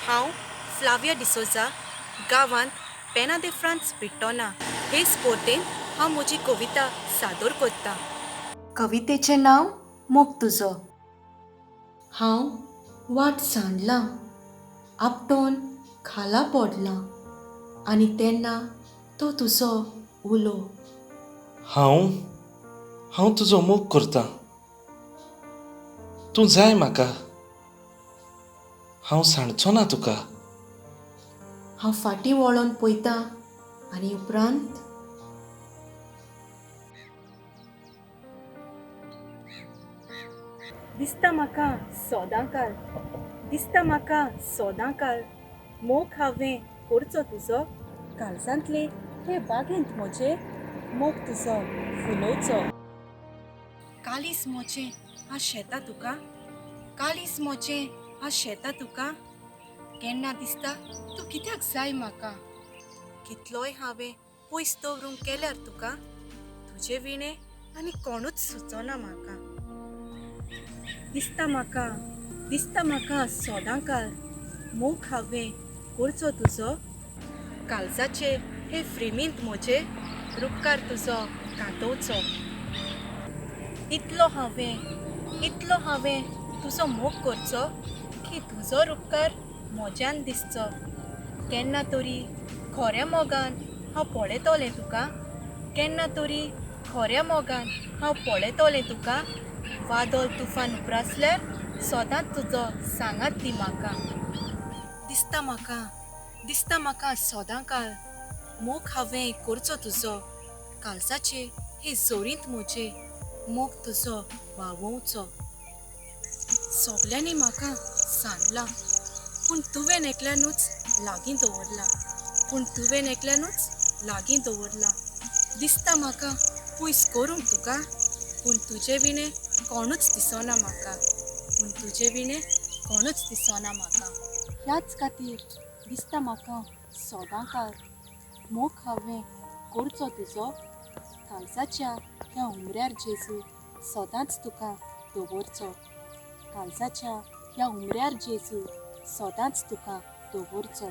हांव फ्लाविया डिसोजा गांवांत पेना दे फ्रांस पिट्टोना हे स्पोर्टेन हांव म्हजी कविता सादर करतां. कवितेचें नांव मोग तुजो. हांव वाट सांडलां, आपटोन खाला पडलां आनी तेन्ना तो तुजो उलो. हांव हांव तुजो मोग करतां. तूं जाय म्हाका. हांव सांडचो ना तुका. हांव फाटीं वळोन पळयतां आनी उपरांत दिसता म्हाका सोदांकाल, दिसता म्हाका सोदांकाल, मोग हांवें करचो तुजो. काळजांतले हे बागेंत म्हजे मोग तुजो फुलोवचो. कालीस मोचें हांव शेतां तुका, कालीस मोचें हांव शेतां तुका. केन्ना दिसता तूं कित्याक जाय म्हाका. कितलोय हांवें पयस दवरूंक केल्यार तुका, तुजे विणे आनी कोणूच सुचोना म्हाका. दिसता म्हाका सोदांकाल, मोग हांवें करचो तुजो. काळजाचे हे फ्रेमींत म्हजे रुपकार तुजो कातोवचो. इतलो हांवें तुजो मोग करचो की तुजो उपकार म्हज्यान दिसचो. केन्ना तरी खोऱ्या मोगान हांव पळयतलें तुका, केन्ना तरी खोऱ्या मोगान हांव पळयतलें तुका. वादळ तुफान उप्रासल्यार सदांच तुजो सांगात दी म्हाका. दिसता म्हाका सोदांकाल, मोग हांवें करचो तुजो. काळजाचे हे जोरींत म्हजे मोग तुजो व्हांवोवचो. सोगल्यांनी म्हाका सांडलां, पूण तुवें एकल्यानूच लागीं दवरलां. दिसता म्हाका पयस करूंक तुका, पूण तुजे विणे कोणूच दिसना म्हाका. ह्याच खातीर दिसता म्हाका सोदांकाल, मोग हांवें करचो तुजो. काळजाच्या ह्या उमऱ्यार जेजू सदांच तुका दवरचो. काळजाच्या ह्या उमऱ्यार जेजू सदांच तुका दवरचो.